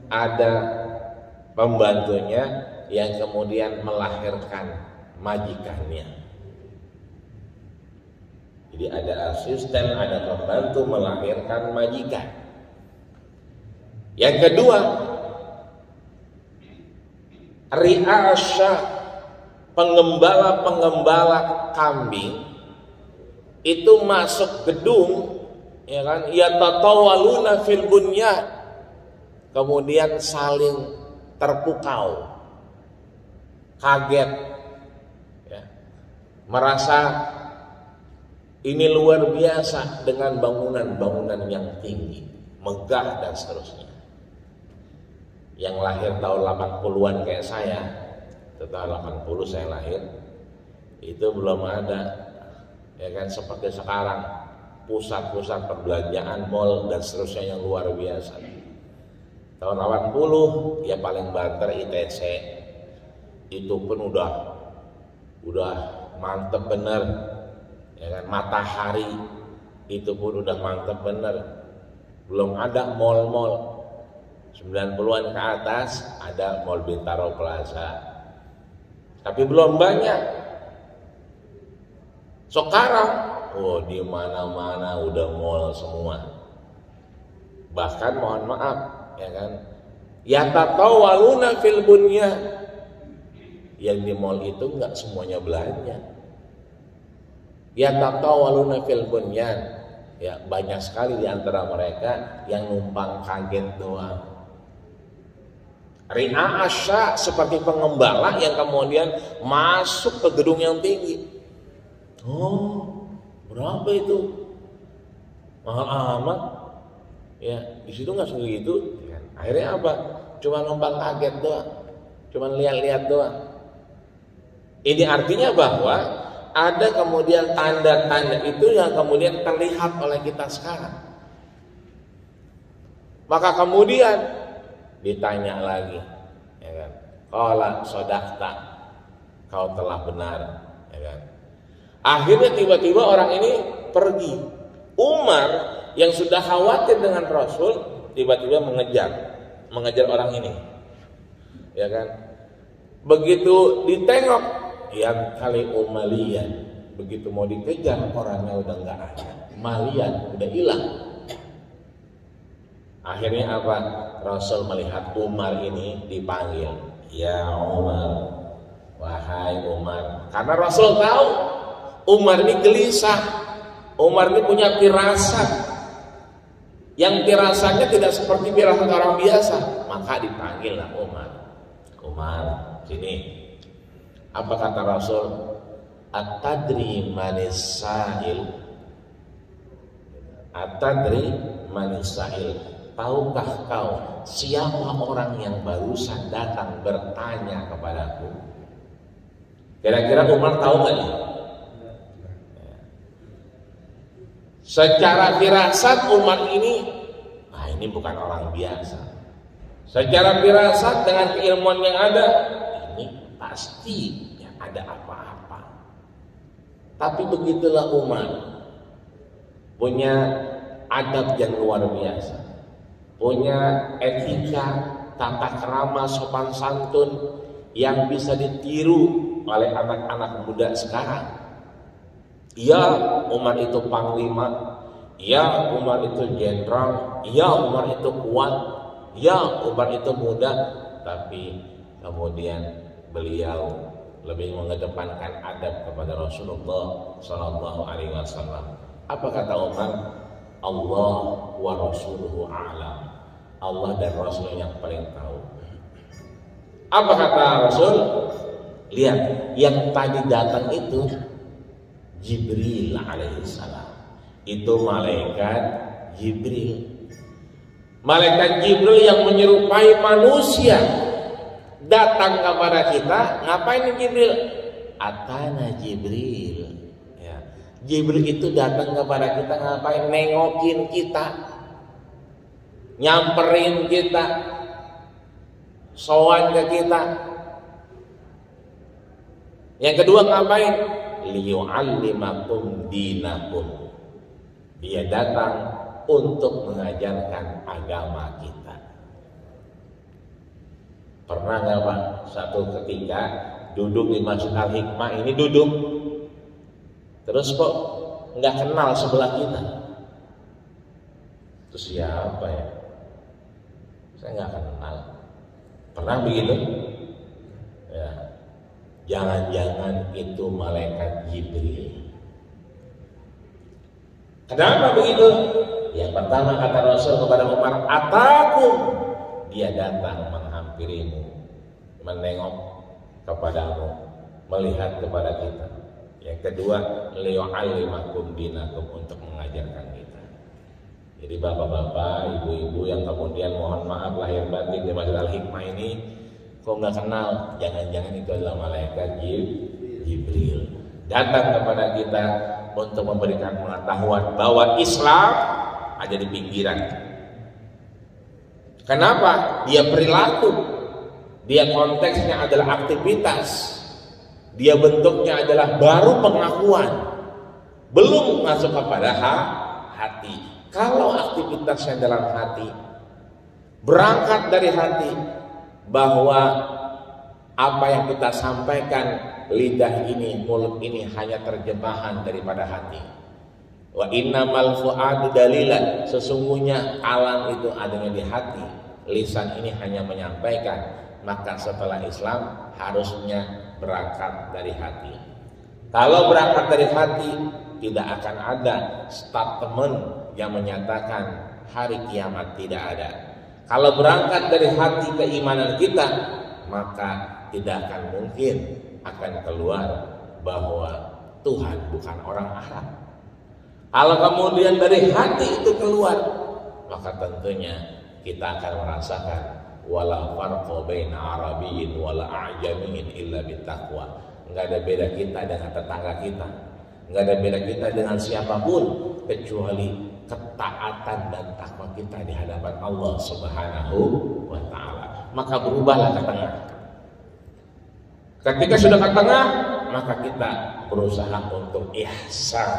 ada pembantunya yang kemudian melahirkan majikannya. Jadi ada asisten, ada pembantu melahirkan majikan. Yang kedua, ri'asya, penggembala-penggembala kambing itu masuk gedung, ya kan, yatatawaluna fil bunyan, kemudian saling terpukau, kaget, ya, merasa ini luar biasa dengan bangunan-bangunan yang tinggi, megah dan seterusnya. Yang lahir tahun 80-an kayak saya, tahun 80 saya lahir, itu belum ada, ya kan, seperti sekarang pusat-pusat perbelanjaan, mall dan seterusnya yang luar biasa. Tahun 80 ya paling banter ITC, itu pun udah mantep bener, ya kan. Matahari itu pun udah mantep bener. Belum ada mall-mall. 90-an ke atas ada Mall Bintaro Plaza, tapi belum banyak. Sekarang di mana-mana udah mall semua. Bahkan mohon maaf, ya kan, yatatawaluna fil bunyan, yang di mall itu enggak semuanya belanja. Yatatawaluna fil bunyan, ya banyak sekali di antara mereka yang numpang kaget doang. Ri'a asya, seperti pengembala yang kemudian masuk ke gedung yang tinggi. Oh, berapa itu? Mahal amat. Ya, di situ nggak segitu. Akhirnya apa? Cuma numpang kaget doang, cuma lihat-lihat doang. Ini artinya bahwa ada kemudian tanda-tanda itu yang kemudian terlihat oleh kita sekarang. Maka kemudian ditanya lagi, ya kan, qala shadaqta, kau telah benar, ya kan. Akhirnya tiba-tiba orang ini pergi. Umar yang sudah khawatir dengan Rasul tiba-tiba mengejar orang ini, ya kan. Begitu ditengok, yang kali malian, begitu mau dikejar orangnya udah nggak ada, malian udah hilang. Akhirnya apa? Rasul melihat Umar ini dipanggil, ya Umar, wahai Umar. Karena Rasul tahu Umar ini gelisah, Umar ini punya firasat, yang firasatnya tidak seperti firasat orang biasa. Maka dipanggillah Umar. Umar, sini. Apa kata Rasul? At-tadri manis sa'il. Atadri manisail, tahukah kau siapa orang yang barusan datang bertanya kepadaku? Kira-kira Umar tahu nggak nih? Secara firasat Umar ini bukan orang biasa. Secara firasat dengan keilmuan yang ada, ini pasti ada apa-apa. Tapi begitulah Umar, punya adab yang luar biasa, punya etika, tata krama, sopan santun yang bisa ditiru oleh anak-anak muda sekarang. Ya, Umar itu panglima, ya Umar itu jenderal, ya Umar itu kuat, ya Umar itu muda, tapi kemudian beliau lebih mengedepankan adab kepada Rasulullah Sallallahu Alaihi Wasallam. Apa kata Umar? Allah wa Rasuluhu a'lam. Allah dan Rasul yang paling tahu. Apa kata Rasul? Lihat, yang tadi datang itu Jibril alaihissalam. Itu malaikat Jibril. Malaikat Jibril yang menyerupai manusia datang kepada kita. Ngapain Jibril? Atana Jibril. Ya. Jibril itu datang kepada kita ngapain? Nengokin kita, nyamperin kita, sowan ke kita. Yang kedua ngapain? Liyu'allimakum dinakum. Dia datang untuk mengajarkan agama kita. Pernah nggak Pak? Satu ketika duduk di Masjid Al-Hikmah ini terus kok nggak kenal sebelah kita. Itu siapa ya? Saya nggak kenal. Pernah begitu? Ya. Jangan-jangan itu malaikat Jibril. Kenapa begitu? Yang pertama kata Rasul kepada Umar, atakum, dia datang menghampirimu, menengok kepadamu, melihat kepada kita. Yang kedua, liyu'allimakum dinakum, untuk mengajarkan kita. Jadi bapak-bapak, ibu-ibu yang kemudian mohon maaf lahir batin di Masjid Al-Hikmah ini kok nggak kenal, jangan-jangan itu adalah malaikat Jibril datang kepada kita untuk memberikan pengetahuan bahwa Islam ada di pinggiran. Kenapa? Dia perilaku, dia konteksnya adalah aktivitas, dia bentuknya adalah baru pengakuan, belum masuk kepada hati. Kalau aktivitasnya dalam hati, berangkat dari hati, bahwa apa yang kita sampaikan, lidah ini, mulut ini hanya terjemahan daripada hati. Wa innamal fu'adu dalilan, sesungguhnya alam itu adanya di hati. Lisan ini hanya menyampaikan. Maka setelah Islam harusnya berangkat dari hati. Kalau berangkat dari hati, tidak akan ada statement yang menyatakan hari kiamat tidak ada. Kalau berangkat dari hati keimanan kita, maka tidak akan mungkin akan keluar bahwa Tuhan bukan orang Arab. Kalau kemudian dari hati itu keluar, maka tentunya kita akan merasakan wala farqa baina arabiyyin wala a'jamiyyin illa bittaqwa. Enggak ada beda kita dengan tetangga kita, enggak ada beda kita dengan siapapun kecuali ketaatan dan takwa kita di hadapan Allah Subhanahu wa taala. Maka berubahlah ke tengah. Ketika sudah ke tengah, maka kita berusaha untuk ihsan.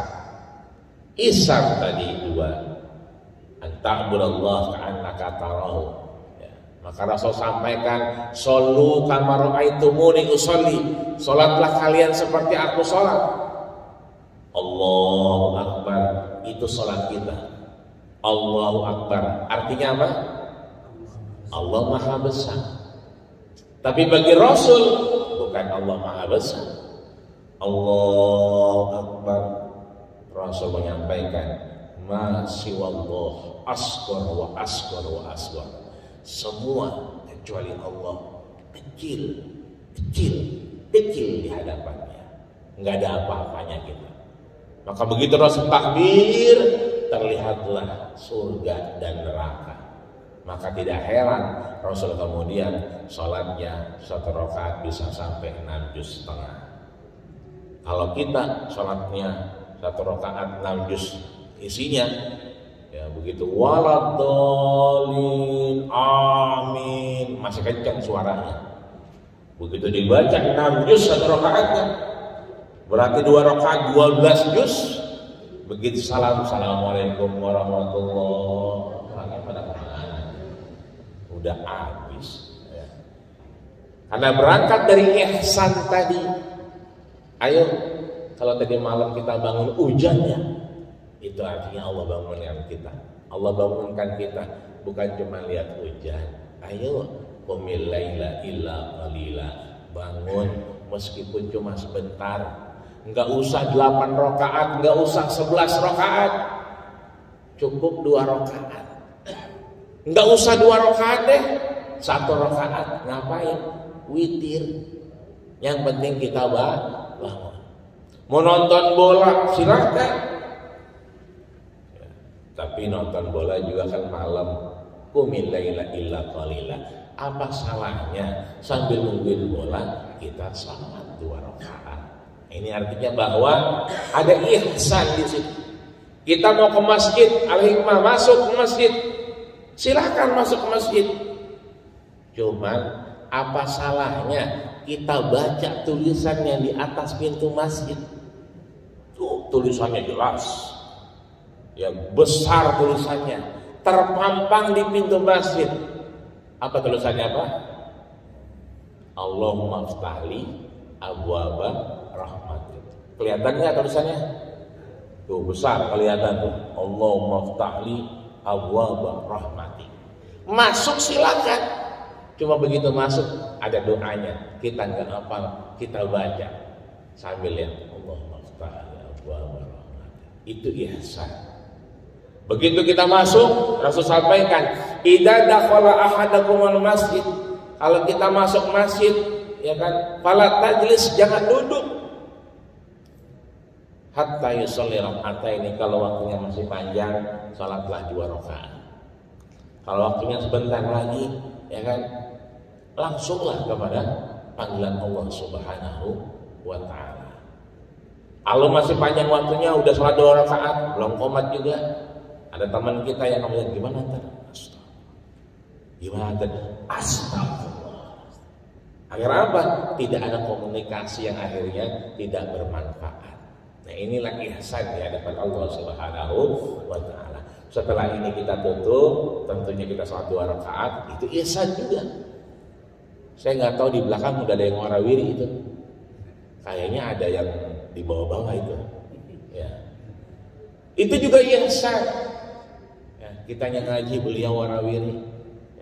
Ihsan tadi dua, anta'budallah ka'annaka tarahu. Ya. Maka Rasul sampaikan, shollu kama ra'aitumuni usolli. Salatlah kalian seperti aku salat. Allahu Akbar, itu salat kita. Allahu Akbar artinya apa? Allah Maha Besar. Tapi bagi Rasul bukan Allah Maha Besar. Allahu Akbar, Rasul menyampaikan ma siwallah asghar wa asghar wa asghar. Semua kecuali Allah kecil di hadapannya. Enggak ada apa-apanya kita. Maka begitu Rasul takbir, terlihatlah surga dan neraka. Maka tidak heran Rasul kemudian sholatnya 1 rakaat bisa sampai 6 juz setengah. Kalau kita sholatnya 1 rakaat 6 juz isinya, ya begitu waladhdallin amin masih kencang suaranya. Begitu dibaca 6 juz 1 rakaatnya, berarti 2 rakaat 12 juz. Begitu salam, assalamualaikum warahmatullahi wabarakatuh, udah habis ya. Karena berangkat dari ihsan tadi. Ayo, kalau tadi malam kita bangun hujannya, itu artinya Allah bangunkan kita. Allah bangunkan kita, bukan cuma lihat hujan. Ayo, qumil laila illa qalila, bangun meskipun cuma sebentar. Enggak usah 8 rakaat, enggak usah 11 rakaat, cukup 2 rakaat. Enggak usah 2 rakaat deh, 1 rakaat. Ngapain? Witir. Yang penting kita bangun. Mau nonton bola silakan. Ya, tapi nonton bola juga kan malam. Qumil laila illa qalila. Apa salahnya sambil nungguin bola kita salat 2 rakaat? Ini artinya bahwa ada ihsan di situ. Kita mau ke masjid, Al-Hikmah masuk ke masjid. Silakan masuk ke masjid. Cuman apa salahnya kita baca tulisan yang di atas pintu masjid? Tuh tulisannya jelas, ya besar tulisannya, terpampang di pintu masjid. Apa tulisannya apa? Allahumma ftahli abwaaba rahmatik. Kelihatan nggak tulisannya? Tuh besar kelihatan tuh. Allahumma ftahli abwaaba rahmatik. Masuk silakan. Cuma begitu masuk ada doanya. Kita nggak hafal, kita baca sambil lihat Allahumma ftahli abwaaba rahmatik. Itu ihsan. Begitu kita masuk, Rasul sampaikan, idza dakhala ahadakumul masjid. Kalau kita masuk masjid, ya kan, fala tajlis, jangan duduk. Hatta yusolli raka'ataini, kalau waktunya masih panjang, salatlah 2 rakaat. Kalau waktunya sebentar lagi, ya kan, langsunglah kepada panggilan Allah Subhanahu wa taala. Kalau masih panjang waktunya, udah salat 2 rakaat, belum qomat juga. Ada teman kita yang ngomong, gimana ntar? Gimana ntar? Astagfirullah. Akhirnya apa? Tidak ada komunikasi yang akhirnya tidak bermanfaat. Nah inilah ihsan di hadapan Allah Subhanahu wa taala. Setelah ini kita tutup, tentunya kita salat 2 rakaat, itu ihsan juga. Saya nggak tahu di belakang udah ada yang warawiri itu. Kayaknya ada yang di bawah-bawah itu. Ya. Itu juga ihsan. Ya, kitanya ngaji, beliau warawiri.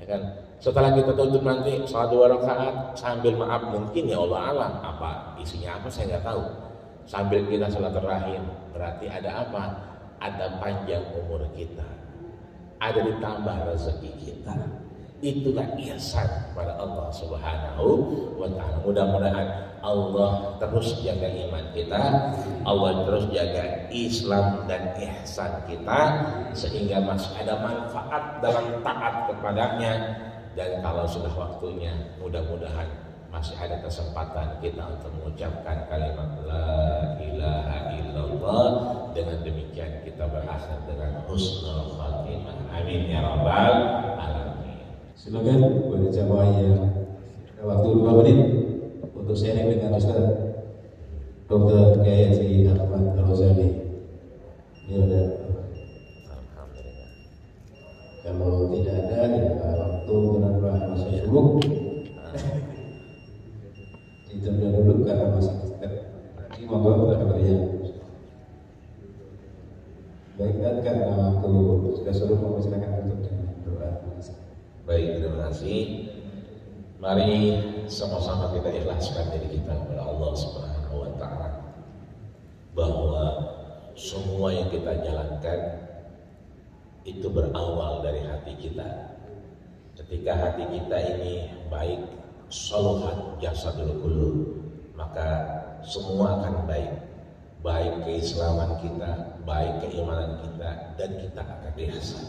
Ya kan? Setelah kita tutup nanti salat 2 rakaat sambil maaf mungkin ya Allah alam apa isinya apa saya nggak tahu. Sambil kita silaturahim, berarti ada apa? Ada panjang umur kita, ada ditambah rezeki kita. Itulah ihsan pada Allah Subhanahu wa taala. Mudah-mudahan Allah terus jaga iman kita, Allah terus jaga Islam dan ihsan kita, sehingga masih ada manfaat dalam taat kepadanya. Dan kalau sudah waktunya, mudah-mudahan masih ada kesempatan kita untuk mengucapkan kalimat la ilaha illallah. Dengan demikian kita berakhir dengan husnul khatimah. Amin ya rabbal alamin. Silakan kepada jamaah yang waktu 2 menit untuk sharing dengan Ustaz Dr. Kiai Haji Ahmad Al-Ghazali. Ini ada. Alhamdulillah. Kalau tidak ada ya waktu kenapa masih sibuk? Ditunda dulu karena masih nanti monggo berkalian. Baik, dan karena waktu sudah suruh mempersilakan untuk dengan doa. Baik, terima kasih. Mari sama-sama kita ikhlaskan diri kita kepada Allah Subhanahu wa taala, bahwa semua yang kita jalankan itu berawal dari hati kita. Ketika hati kita ini baik, saluhat jasadul qulub, maka semua akan baik. baik keislaman kita, baik keimanan kita, dan kita akan ihsan.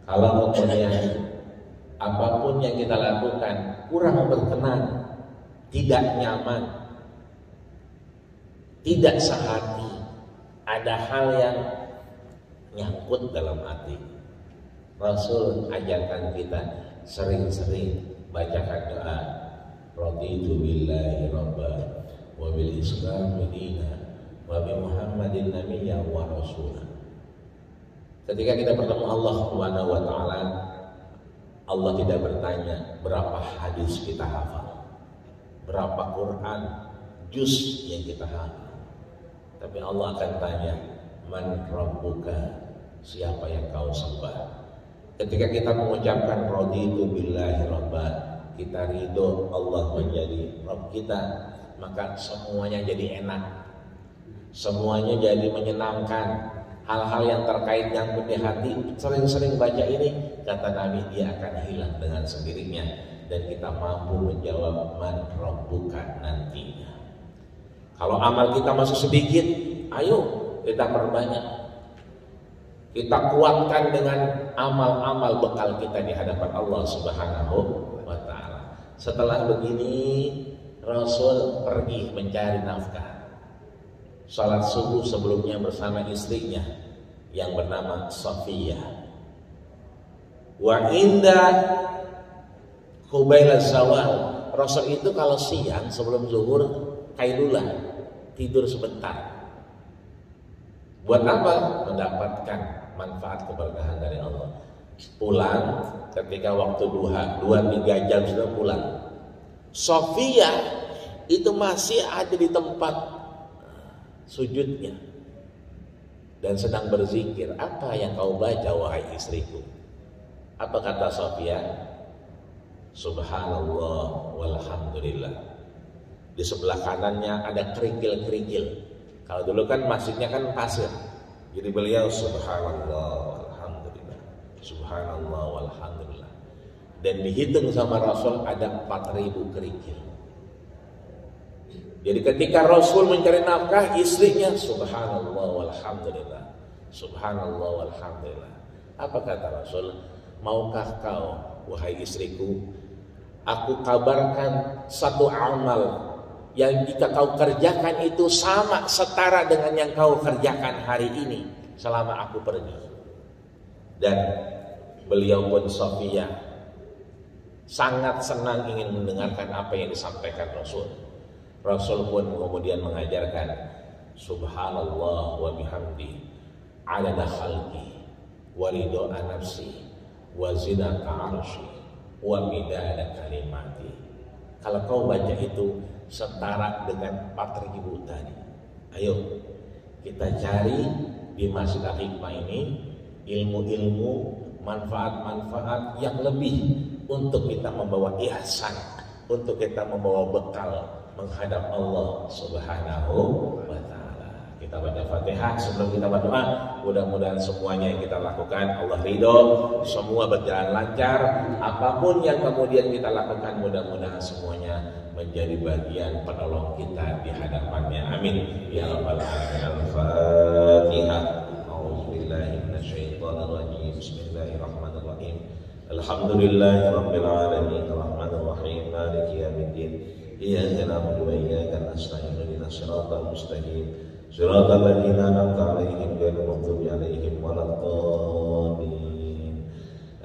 Kalau kemudian apapun yang kita lakukan kurang berkenan, tidak nyaman, tidak sehati, ada hal yang nyangkut dalam hati, Rasul ajarkan kita sering-sering bacakan doa, raditu billahi rabba wa bil islam dina wa bi muhammadin nabiyya wa rasulah. Ketika kita bertemu Allah Subhanahu wa taala, Allah tidak bertanya berapa hadis kita hafal, berapa Quran juz yang kita hafal, tapi Allah akan tanya, man rabbuka, siapa yang kau sembah. Ketika kita mengucapkan raditu billahi rabba, kita ridho Allah menjadi Rabb kita, maka semuanya jadi enak, semuanya jadi menyenangkan. Hal-hal yang terkait nyangkut di hati, sering-sering baca ini, kata Nabi, dia akan hilang dengan sendirinya, dan kita mampu menjawab man rabbuka nantinya. Kalau amal kita masih sedikit, ayo kita perbanyak, kita kuatkan dengan amal-amal bekal kita di hadapan Allah Subhanahu wa taala. Setelah begini, Rasul pergi mencari nafkah. Salat subuh sebelumnya bersama istrinya yang bernama Safiyah. Wa inda qubaila zawal, Rasul itu kalau siang sebelum zuhur qailulah, tidur sebentar. Buat apa? Mendapatkan manfaat keberkahan dari Allah. Pulang ketika waktu duha, 2-3 jam sudah pulang. Safiyah itu masih ada di tempat sujudnya dan sedang berzikir. Apa yang kau baca wahai istriku? Apa kata Safiyah? Subhanallah walhamdulillah. Di sebelah kanannya ada kerikil-kerikil. Kalau dulu kan masjidnya kan pasir, jadi beliau subhanallah walhamdulillah, subhanallah walhamdulillah. Dan dihitung sama Rasul ada 4.000 kerikil. Jadi ketika Rasul mencari nafkah, istrinya subhanallah walhamdulillah, subhanallah walhamdulillah. Apa kata Rasul? Maukah kau wahai istriku, aku kabarkan satu amal yang jika kau kerjakan itu sama setara dengan yang kau kerjakan hari ini selama aku pergi. Dan beliau pun Safiyah sangat senang ingin mendengarkan apa yang disampaikan Rasul. Rasul pun kemudian mengajarkan subhanallah wa bihamdi adada khalqi wa ridha nafsi wa zinata arsy wa midada kalimati. Kalau kau baca itu setara dengan 4.000 tadi. Ayo kita cari di Masjid Al-Hikmah ini ilmu-ilmu, manfaat-manfaat yang lebih untuk kita membawa ihsan, untuk kita membawa bekal menghadap Allah Subhanahu wa taala. Kita baca Fatihah sebelum kita berdoa. Mudah-mudahan semuanya yang kita lakukan Allah ridho, semua berjalan lancar. Apapun yang kemudian kita lakukan, mudah-mudahan semuanya menjadi bagian penolong kita di hadapannya. Amin ya rabbal alamin. Al-Fatihah. A'udzubillahi minasyaitonir rajim. Bismillahirrahmanirrahim. Alhamdulillahirabbil alamin. Arrahmanir rahim. Maliki yaumiddin. Iyyaka na'budu wa iyyaka nasta'in. Ihdinas siratal mustaqim. Siratal ladzina an'amta 'alaihim ghairil maghdubi 'alaihim waladdallin.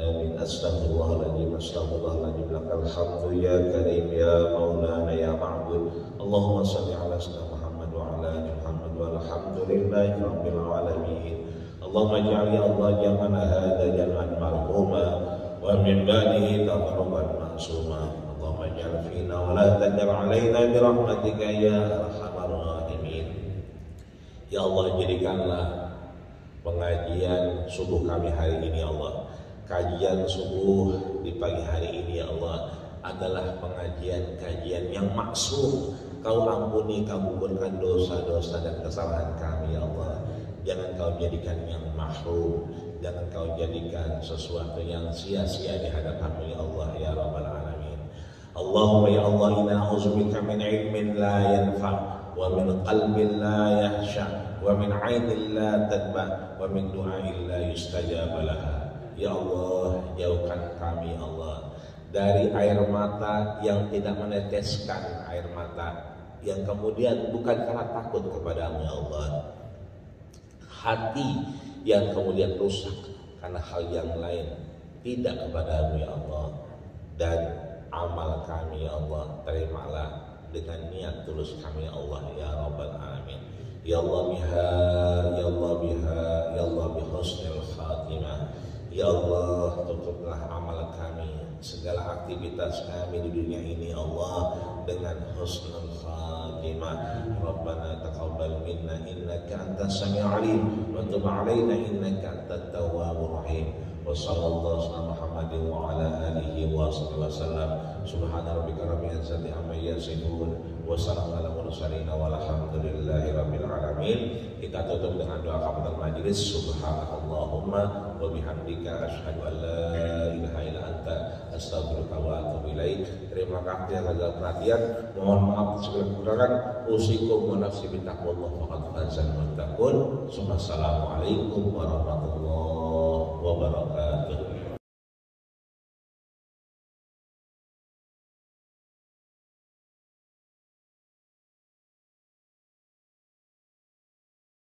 Amin. Astaghfirullahaladzim. Astaghfirullahaladzim. Lakal hamdu ya karim ya maulana ya ma'bud. Allahumma salli ala sayyidina Muhammad wa ala ali Muhammad walhamdulillahi rabbil alamin. Allahumma ij'al ya Allah jam'ana hadza jam'an marhuma wa min ba'dihi tafarruqan ma'suma. Allahumma ij'al fina wa la taj'al 'alaina bi rahmatika ya arhamar rahimin. Ya Allah, jadikanlah pengajian subuh kami hari ini ya Allah, kajian subuh di pagi hari ini ya Allah, adalah kajian yang maksum. Kau ampuni, kabulkan dosa-dosa dan kesalahan kami ya Allah. Jangan kau jadikan yang mahrum, jangan kau jadikan sesuatu yang sia-sia di hadapan-Mu ya Allah ya rabbal alamin. Allahumma ya Allah, inna a'udzubika min ilmin la yanfa' wa min qalbin la yahsha wa min 'ainin la tadma wa min du'ain la yustajab laha. Ya Allah, jauhkan kami Allah dari air mata yang tidak meneteskan air mata, yang kemudian bukan karena takut kepadamu ya Allah, hati yang kemudian rusak karena hal yang lain tidak kepadamu ya Allah, dan amal kami ya Allah terimalah dengan niat tulus kami ya Allah ya Rabbal Alamin. Ya Allah biha, ya Allah biha, ya Allah bihusnil khatimah. Ya Allah, tutuplah amal kami, segala aktivitas kami di dunia ini Allah dengan husnul khatimah. Rabbana taqabbal minna innaka antas samiul alim wa tub 'alaina innaka antat tawwabur rahim. Wa sallallahu ala Muhammadin wa ala alihi wa sallam. Subhana rabbika rabbil izzati amma yasifun wa salamun ala mursalin walhamdulillahi rabbil alamin. Kita tutup dengan doa kafatul majlis. Subhanallahumma wa bihamdika asyhadu an la ilaha illa anta astaghfiruka wa atubu ilaik. Terima kasih atas perhatian. Mohon maaf segala kekurangan. Usikum wa nafsi bittaqwallah faqad fazal muttaqun. Assalamualaikum warahmatullahi